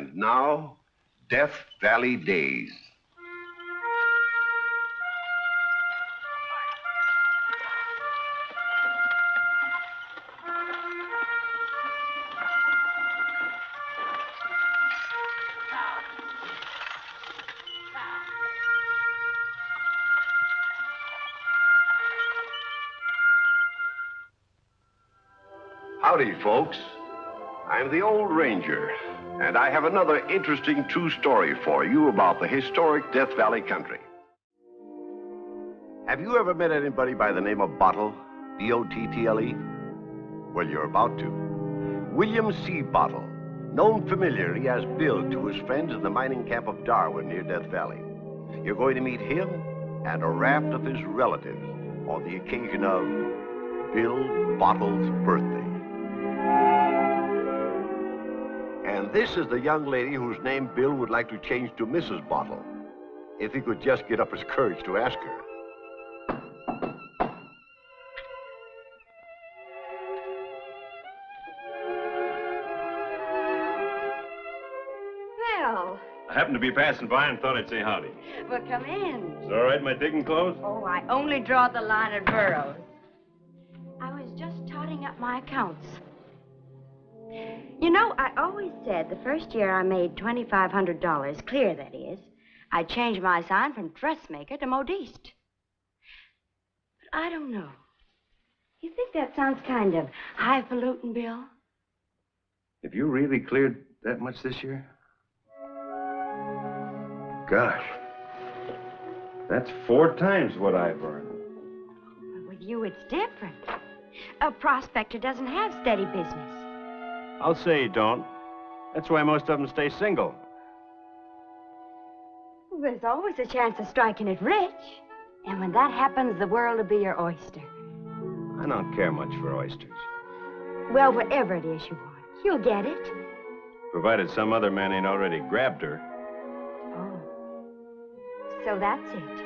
And now, Death Valley Days. Howdy, folks. I'm the old ranger, and I have another interesting true story for you about the historic Death Valley country. Have you ever met anybody by the name of Bottle? B-O-T-T-L-E? Well, you're about to. William C. Bottle, known familiarly as Bill to his friends in the mining camp of Darwin near Death Valley. You're going to meet him and a raft of his relatives on the occasion of Bill Bottle's birthday. And this is the young lady whose name Bill would like to change to Mrs. Bottle, if he could just get up his courage to ask her. Well. I happened to be passing by and thought I'd say howdy. Well, come in. Is it all right, my digging clothes? Oh, I only draw the line at burros. I was just totting up my accounts. You know, I always said the first year I made $2,500, clear that is, I changed my sign from dressmaker to modiste. But I don't know. You think that sounds kind of highfalutin, Bill? Have you really cleared that much this year? Gosh. That's 4 times what I've earned. But with you, it's different. A prospector doesn't have steady business. I'll say you don't. That's why most of them stay single. Well, there's always a chance of striking it rich. And when that happens, the world will be your oyster. I don't care much for oysters. Well, whatever it is you want, you'll get it. Provided some other man ain't already grabbed her. Oh. So that's it.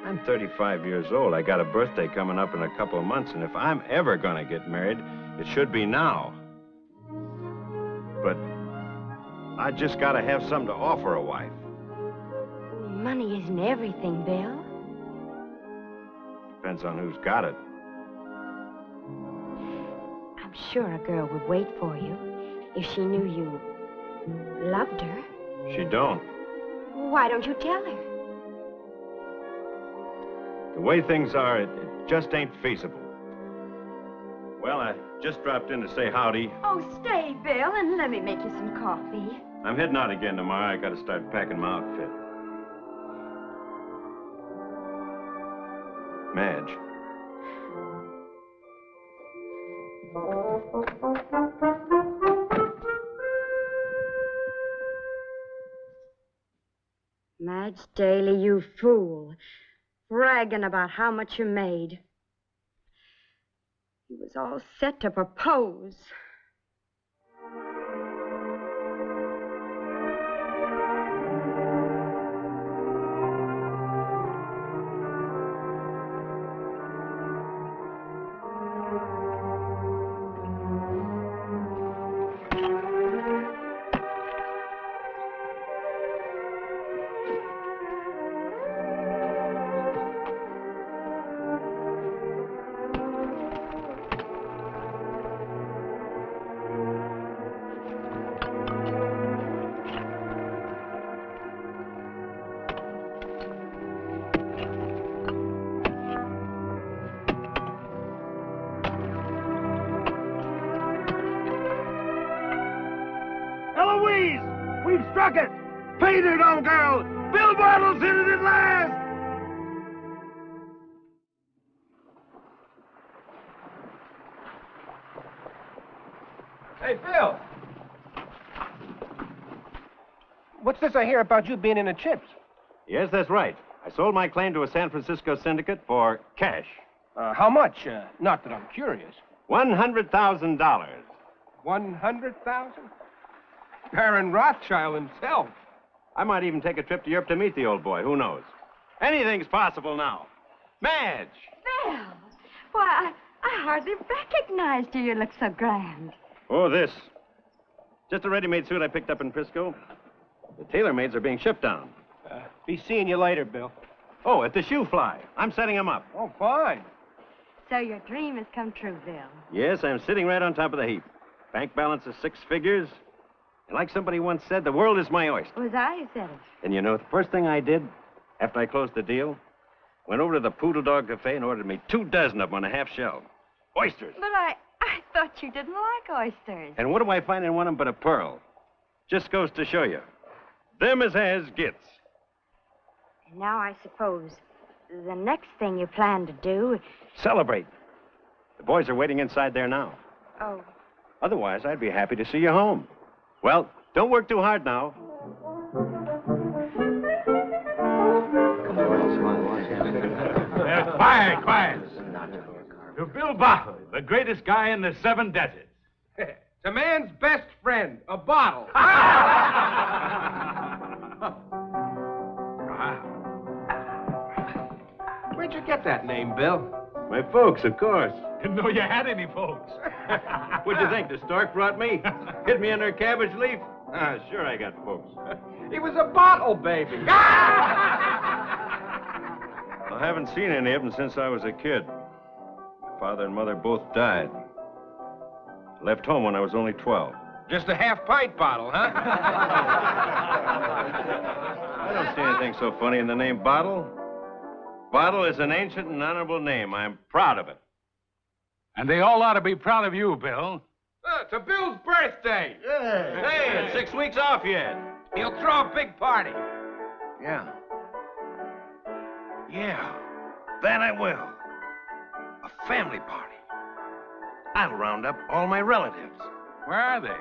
I'm 35 years old. I got a birthday coming up in a couple of months, and if I'm ever gonna get married, it should be now. But I just gotta have something to offer a wife. Money isn't everything, Bill. Depends on who's got it. I'm sure a girl would wait for you if she knew you loved her. She don't. Why don't you tell her? The way things are, it just ain't feasible. Well, I just dropped in to say howdy. Oh, stay, Bill, and let me make you some coffee. I'm heading out again tomorrow. I gotta start packing my outfit. Madge. Madge Daly, you fool. Bragging about how much you made. He was all set to propose. We've struck it! Paid it, old girl! Bill Bottle's hit it at last! Hey, Bill! What's this I hear about you being in the chips? Yes, that's right. I sold my claim to a San Francisco syndicate for cash. How much? Not that I'm curious. $100,000. 100,000? Baron Rothschild himself. I might even take a trip to Europe to meet the old boy. Who knows? Anything's possible now. Madge! Bill! Why, I hardly recognized you. You look so grand. Oh, this. Just a ready-made suit I picked up in Frisco. The tailor-mades are being shipped down. Be seeing you later, Bill. Oh, at the shoe fly. I'm setting them up. Oh, fine. So your dream has come true, Bill. Yes, I'm sitting right on top of the heap. Bank balance is 6 figures. And like somebody once said, the world is my oyster. It was I who said it. And you know, the first thing I did after I closed the deal, went over to the Poodle Dog Cafe and ordered me 2 dozen of them on a half shell. Oysters. But I thought you didn't like oysters. And what do I find in one of them but a pearl? Just goes to show you. Them as has gets. And now I suppose the next thing you plan to do... Celebrate. The boys are waiting inside there now. Oh. Otherwise, I'd be happy to see you home. Well, don't work too hard now. Quiet, quiet. To Bill Bottle, the greatest guy in the 7 deserts. It's a man's best friend, a bottle. Where'd you get that name, Bill? My folks, of course. Didn't know you had any folks. What'd you think? The stork brought me? Hid me under a cabbage leaf? Ah, sure I got folks. He was a bottle baby. I haven't seen any of them since I was a kid. My father and mother both died. Left home when I was only 12. Just a half-pint bottle, huh? I don't see anything so funny in the name Bottle. Bottle is an ancient and honorable name. I'm proud of it. And they all ought to be proud of you, Bill. It's a Bill's birthday. Hey, it's 6 weeks off yet. He'll throw a big party. Yeah. Yeah, that I will. A family party. I'll round up all my relatives. Where are they?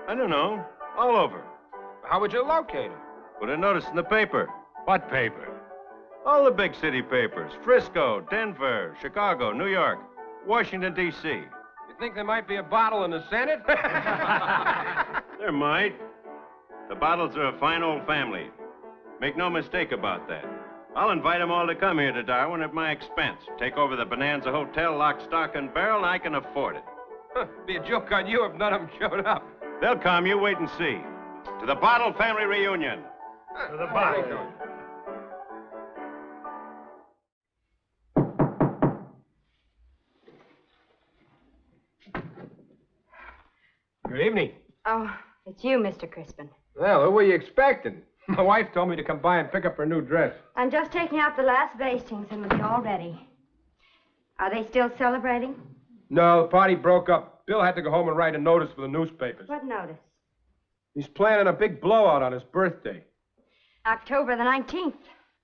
I don't know. All over. How would you locate him? Put a notice in the paper. What paper? All the big city papers. Frisco, Denver, Chicago, New York, Washington, D.C. You think there might be a bottle in the Senate? There might. The Bottles are a fine old family. Make no mistake about that. I'll invite them all to come here to Darwin at my expense. Take over the Bonanza Hotel, lock, stock, and barrel, and I can afford it. Be a joke on you if none of them showed up. They'll come, you wait and see. To the Bottle family reunion. To the bottle. Good evening. Oh, it's you, Mr. Crispin. Well, who were you expecting? My wife told me to come by and pick up her new dress. I'm just taking out the last bastings and we'll be all ready. Are they still celebrating? No, the party broke up. Bill had to go home and write a notice for the newspapers. What notice? He's planning a big blowout on his birthday. October the 19th.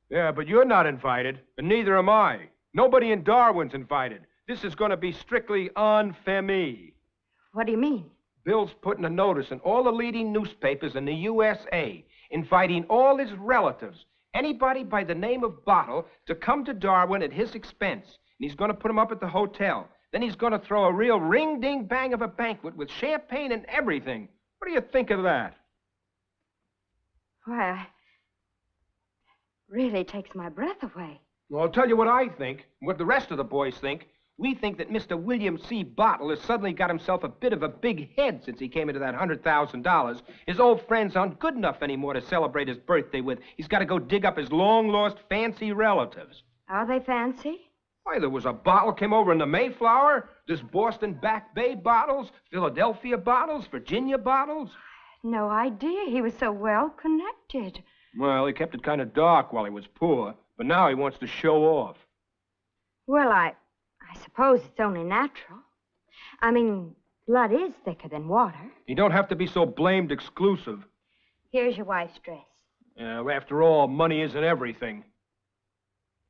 Yeah, but you're not invited, and neither am I. Nobody in Darwin's invited. This is going to be strictly en famille. What do you mean? Bill's putting a notice in all the leading newspapers in the USA, inviting all his relatives, anybody by the name of Bottle, to come to Darwin at his expense. And he's going to put them up at the hotel. Then he's going to throw a real ring-ding-bang of a banquet with champagne and everything. What do you think of that? Why, really takes my breath away. Well, I'll tell you what I think, what the rest of the boys think. We think that Mr. William C. Bottle has suddenly got himself a bit of a big head since he came into that $100,000. His old friends aren't good enough anymore to celebrate his birthday with. He's got to go dig up his long-lost fancy relatives. Are they fancy? Why, there was a bottle came over in the Mayflower. There's Boston Back Bay bottles, Philadelphia bottles, Virginia bottles. No idea he was so well connected. Well, he kept it kind of dark while he was poor, but now he wants to show off. Well, I suppose it's only natural. I mean, blood is thicker than water. You don't have to be so blamed exclusive. Here's your wife's dress. After all, money isn't everything.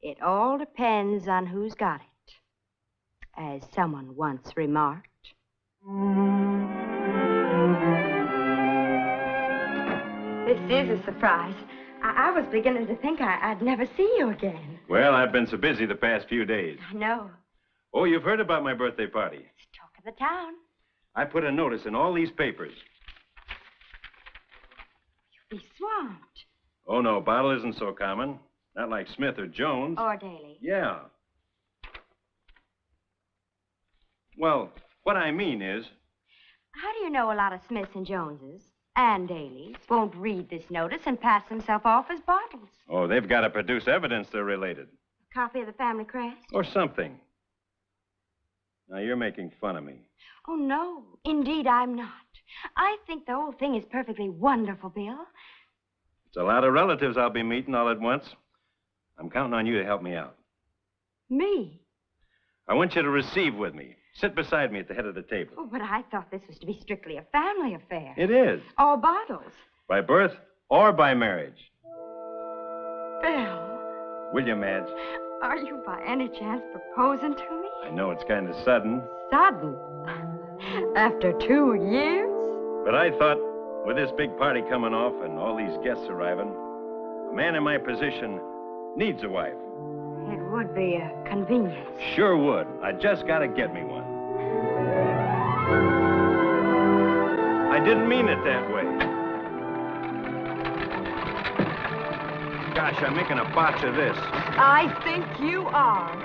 It all depends on who's got it, as someone once remarked. This is a surprise. I was beginning to think I'd never see you again. Well, I've been so busy the past few days. I know. Oh, you've heard about my birthday party. It's talk of the town. I put a notice in all these papers. You'll be swamped. Oh, no, Bottle isn't so common. Not like Smith or Jones. Or Daly. Yeah. Well, what I mean is... How do you know a lot of Smiths and Joneses and Dailies won't read this notice and pass themselves off as Bottles? Oh, they've got to produce evidence they're related. A copy of the family crest? Or something. Now, you're making fun of me. Oh, no. Indeed, I'm not. I think the whole thing is perfectly wonderful, Bill. It's a lot of relatives I'll be meeting all at once. I'm counting on you to help me out. Me? I want you to receive with me. Sit beside me at the head of the table. Oh, but I thought this was to be strictly a family affair. It is. All Bottles. By birth or by marriage. Bill. Will you, Madge? Are you by any chance proposing to me? I know it's kind of sudden. Sudden? After 2 years? But I thought, with this big party coming off and all these guests arriving, a man in my position needs a wife. It would be a convenience. Sure would. I just got to get me one. I didn't mean it that way. Gosh, I'm making a botch of this. I think you are.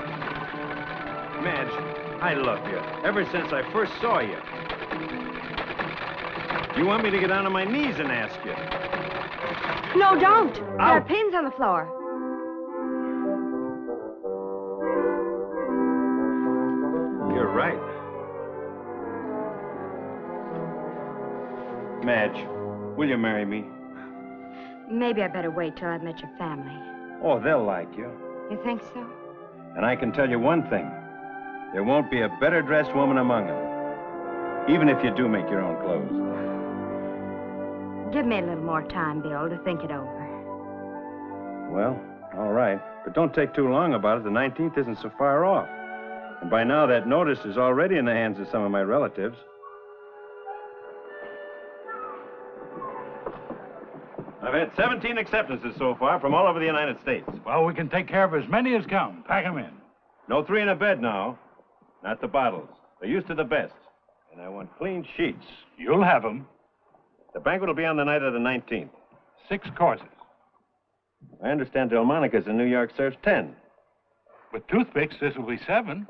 Madge, I love you. Ever since I first saw you. You want me to get down on my knees and ask you? No, don't. There are pins on the floor. You're right. Madge, will you marry me? Maybe I better wait till I've met your family. Oh, they'll like you. You think so? And I can tell you one thing. There won't be a better dressed woman among them. Even if you do make your own clothes. Give me a little more time, Bill, to think it over. Well, all right. But don't take too long about it. The 19th isn't so far off. And by now, that notice is already in the hands of some of my relatives. I've had 17 acceptances so far from all over the United States. Well, we can take care of as many as come. Pack them in. No 3 in a bed now. Not the Bottles. They're used to the best. And I want clean sheets. You'll have them. The banquet will be on the night of the 19th. 6 courses. I understand Delmonico's in New York serves 10. With toothpicks, this will be 7.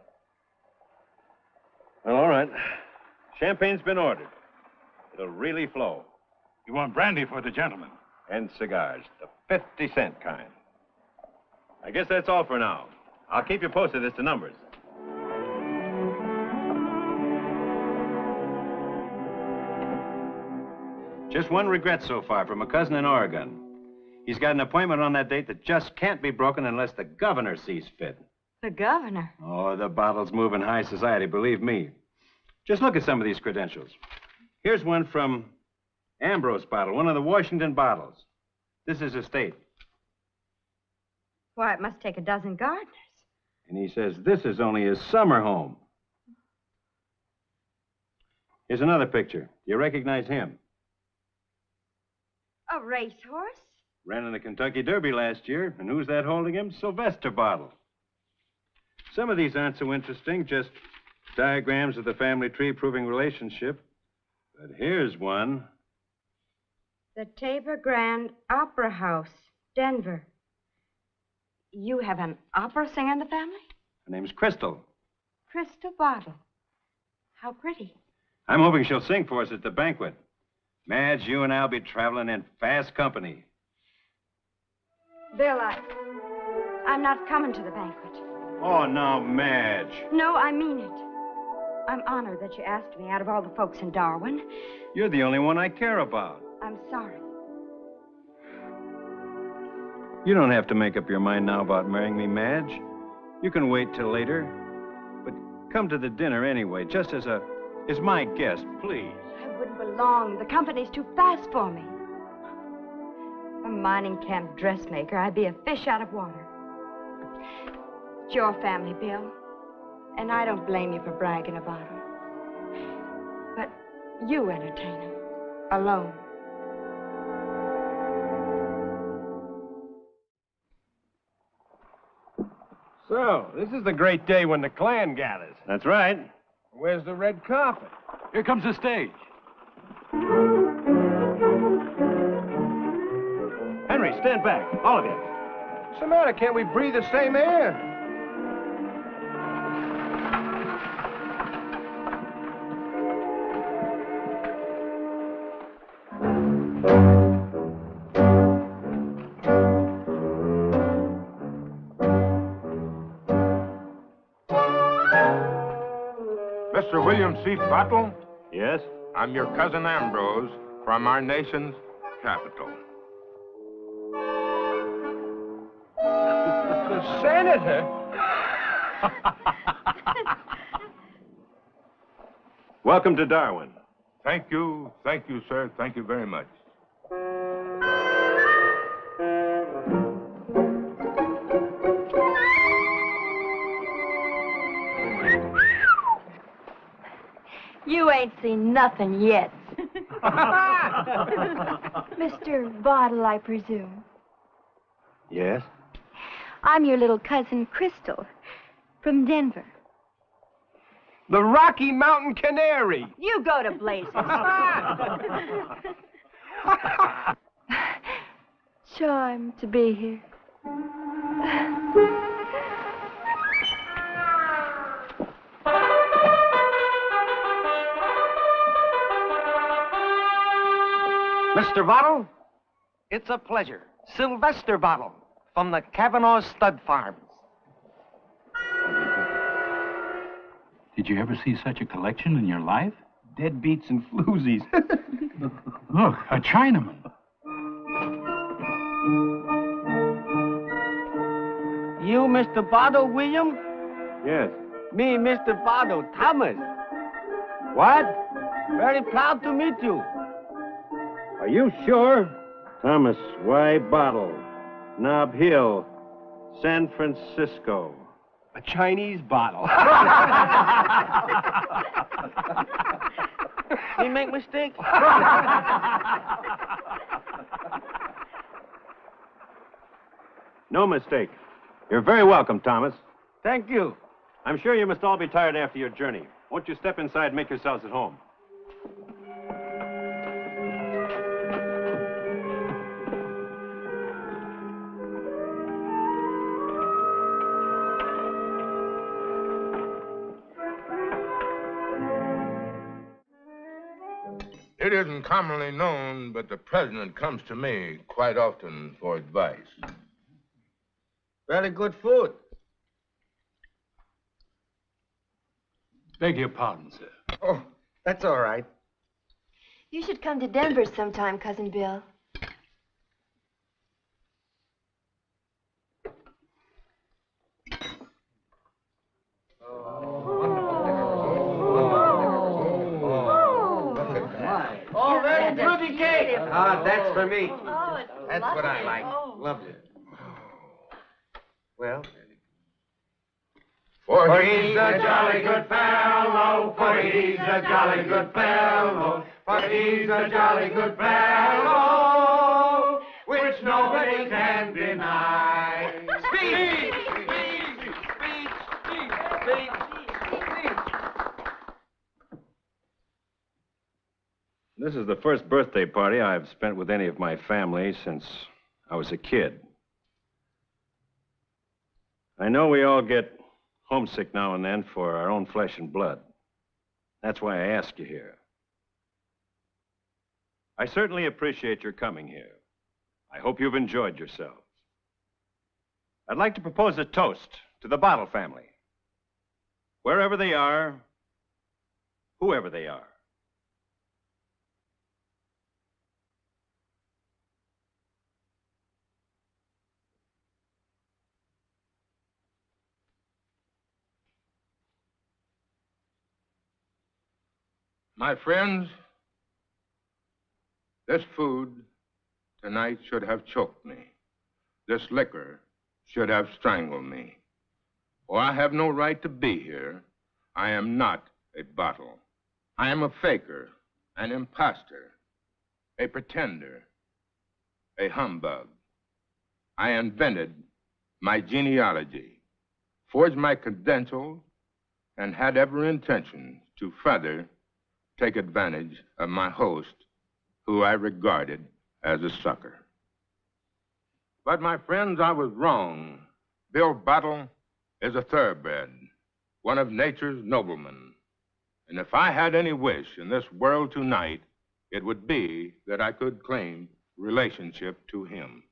Well, all right. Champagne's been ordered. It'll really flow. You want brandy for the gentlemen? And cigars, the 50-cent kind. I guess that's all for now. I'll keep you posted as to numbers. Just one regret so far from a cousin in Oregon. He's got an appointment on that date that just can't be broken unless the governor sees fit. The governor? Oh, the Bottles move in high society, believe me. Just look at some of these credentials. Here's one from Ambrose Bottle, one of the Washington Bottles. This is his estate. Why, it must take a dozen gardeners. And he says this is only his summer home. Here's another picture. Do you recognize him? A racehorse? Ran in the Kentucky Derby last year. And who's that holding him? Sylvester Bottle. Some of these aren't so interesting, just diagrams of the family tree proving relationship. But here's one. The Tabor Grand Opera House, Denver. You have an opera singer in the family? Her name's Crystal. Crystal Bottle. How pretty. I'm hoping she'll sing for us at the banquet. Madge, you and I'll be traveling in fast company. Bill, I'm not coming to the banquet. Oh, now, Madge. No, I mean it. I'm honored that you asked me out of all the folks in Darwin. You're the only one I care about. I'm sorry. You don't have to make up your mind now about marrying me, Madge. You can wait till later. But come to the dinner anyway, just as my guest, please. I wouldn't belong. The company's too fast for me. A mining camp dressmaker, I'd be a fish out of water. It's your family, Bill. And I don't blame you for bragging about them. But you entertain them. Alone. So, this is the great day when the clan gathers. That's right. Where's the red carpet? Here comes the stage. Henry, stand back. All of you. What's the matter? Can't we breathe the same air? Mr. William C. Bottle, Yes? I'm your cousin Ambrose from our nation's capital. The senator? Welcome to Darwin. Thank you, sir. Thank you very much. You ain't seen nothing yet. Mr. Bottle, I presume. Yes? I'm your little cousin, Crystal, from Denver. The Rocky Mountain Canary. You go to blazes. Charmed to be here. Mr. Bottle, it's a pleasure. Sylvester Bottle from the Kavanaugh Stud Farms. Did you ever see such a collection in your life? Deadbeats and floozies. Look, a Chinaman. You, Mr. Bottle, William? Yes. Me, Mr. Bottle, Thomas. What? Very proud to meet you. Are you sure? Thomas Y. Bottle, Nob Hill, San Francisco. A Chinese bottle. We make mistake? No mistake. You're very welcome, Thomas. Thank you. I'm sure you must all be tired after your journey. Won't you step inside and make yourselves at home? It isn't commonly known, but the president comes to me quite often for advice. Very good food. Beg your pardon, sir. Oh, that's all right. You should come to Denver sometime, Cousin Bill. Oh, very pretty cake. Ah, that's for me. Oh, it's That's what I like. Oh. Lovely. Well, For he's a jolly good fellow, for he's a jolly good fellow, for he's a jolly good fellow, which nobody can deny. Speech! This is the first birthday party I've spent with any of my family since I was a kid. I know we all get homesick now and then for our own flesh and blood. That's why I ask you here. I certainly appreciate your coming here. I hope you've enjoyed yourselves. I'd like to propose a toast to the Bottle family. Wherever they are, whoever they are. My friends, this food tonight should have choked me. This liquor should have strangled me. For I have no right to be here. I am not a bottle. I am a faker, an imposter, a pretender, a humbug. I invented my genealogy, forged my credentials, and had every intention to further take advantage of my host, who I regarded as a sucker. But, my friends, I was wrong. Bill Bottle is a thoroughbred, one of nature's noblemen. And if I had any wish in this world tonight, it would be that I could claim relationship to him.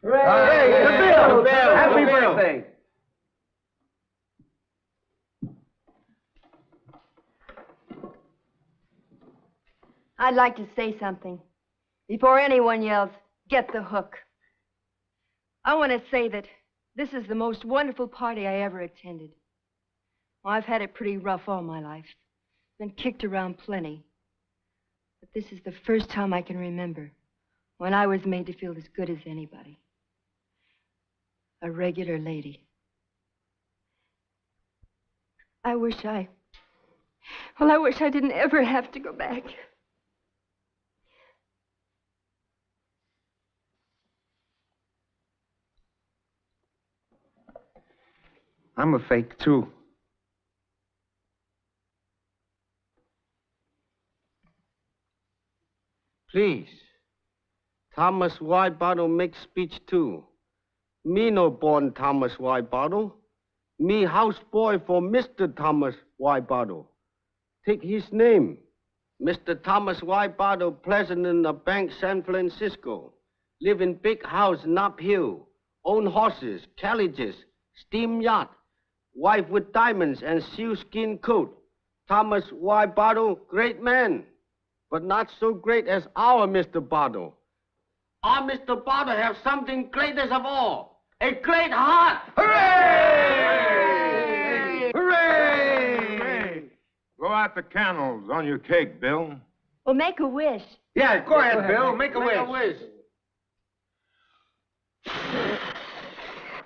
Hey, Bill! Happy birthday! I'd like to say something before anyone yells, "Get the hook." I want to say that this is the most wonderful party I ever attended. Well, I've had it pretty rough all my life. Been kicked around plenty. But this is the first time I can remember when I was made to feel as good as anybody. A regular lady. I wish I didn't ever have to go back. I'm a fake, too. Please. Thomas Whitebottle make speech, too. Me no born Thomas Whitebottle. Me houseboy for Mr. Thomas Whitebottle. Take his name. Mr. Thomas Whitebottle, president of Bank San Francisco. Live in big house in Up Hill. Own horses, carriages, steam yacht. Wife with diamonds and sealskin coat. Thomas Whitebottle, great man. But not so great as our Mr. Bottle. Our Mr. Bottle have something greatest of all. A great heart! Hooray! Hooray! Blow out the candles on your cake, Bill. Well, make a wish. Yeah, go ahead, Bill. Make a wish.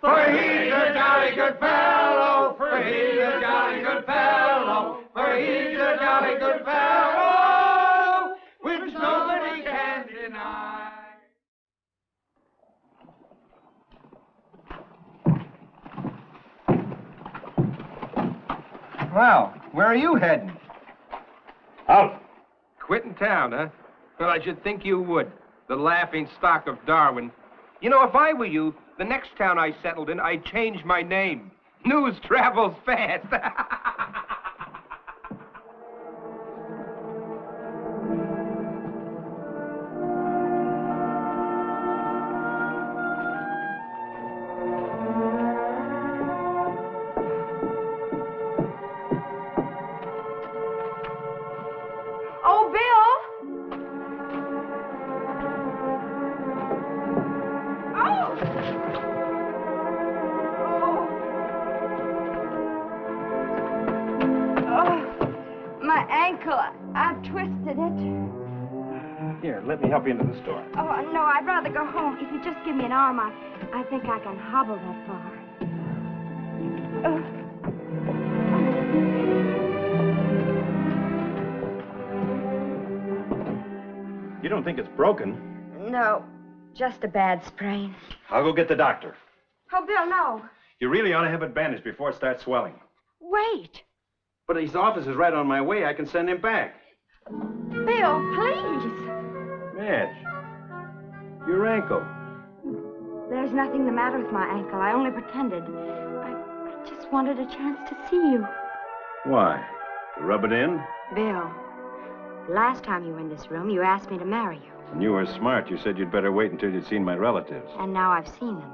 For he's a jolly good fellow, for he's a jolly good fellow, for he's a jolly good fellow, which nobody can deny. Well, where are you heading? Out. Quitting town, huh? Well, I should think you would. The laughing stock of Darwin. You know, if I were you, the next town I settled in, I'd change my name. News travels fast. Oh, Bill! My ankle, I've twisted it. Here, let me help you into the store. Oh, no, I'd rather go home. If you just give me an arm, I think I can hobble that far. You don't think it's broken? No, just a bad sprain. I'll go get the doctor. Oh, Bill, no. You really ought to have it bandaged before it starts swelling. Wait. But his office is right on my way. I can send him back. Bill, please. Madge, your ankle. There's nothing the matter with my ankle. I only pretended. I just wanted a chance to see you. Why? To rub it in? Bill, last time you were in this room, you asked me to marry you. And you were smart. You said you'd better wait until you'd seen my relatives. And now I've seen them.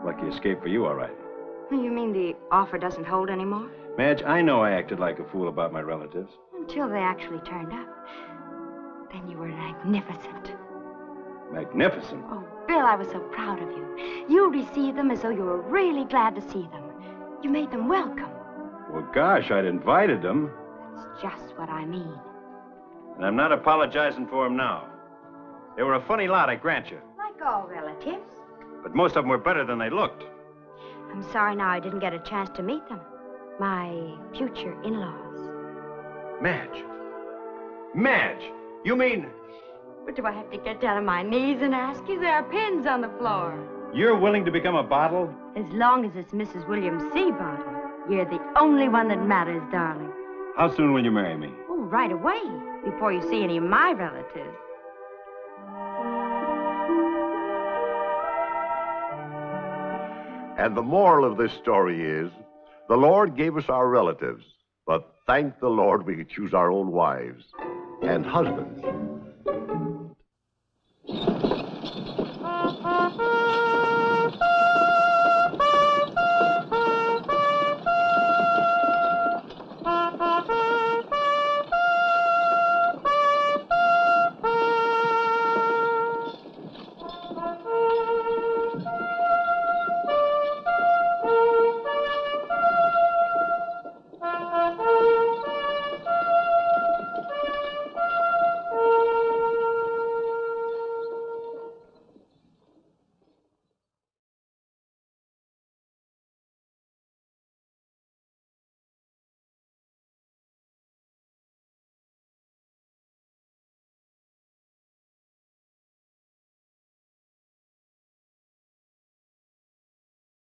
Lucky escape for you, all right. You mean the offer doesn't hold anymore? Madge, I know I acted like a fool about my relatives. Until they actually turned up. Then you were magnificent. Magnificent? Oh, Bill, I was so proud of you. You received them as though you were really glad to see them. You made them welcome. Well, gosh, I'd invited them. That's just what I mean. And I'm not apologizing for them now. They were a funny lot, I grant you. Like all relatives. But most of them were better than they looked. I'm sorry now I didn't get a chance to meet them. My future in-laws. Madge. Madge! You mean... But do I have to get down on my knees and ask you? There are pins on the floor. You're willing to become a bottle? As long as it's Mrs. William C. Bottle. You're the only one that matters, darling. How soon will you marry me? Oh, right away. Before you see any of my relatives. And the moral of this story is, the Lord gave us our relatives, but thank the Lord we could choose our own wives. And husbands,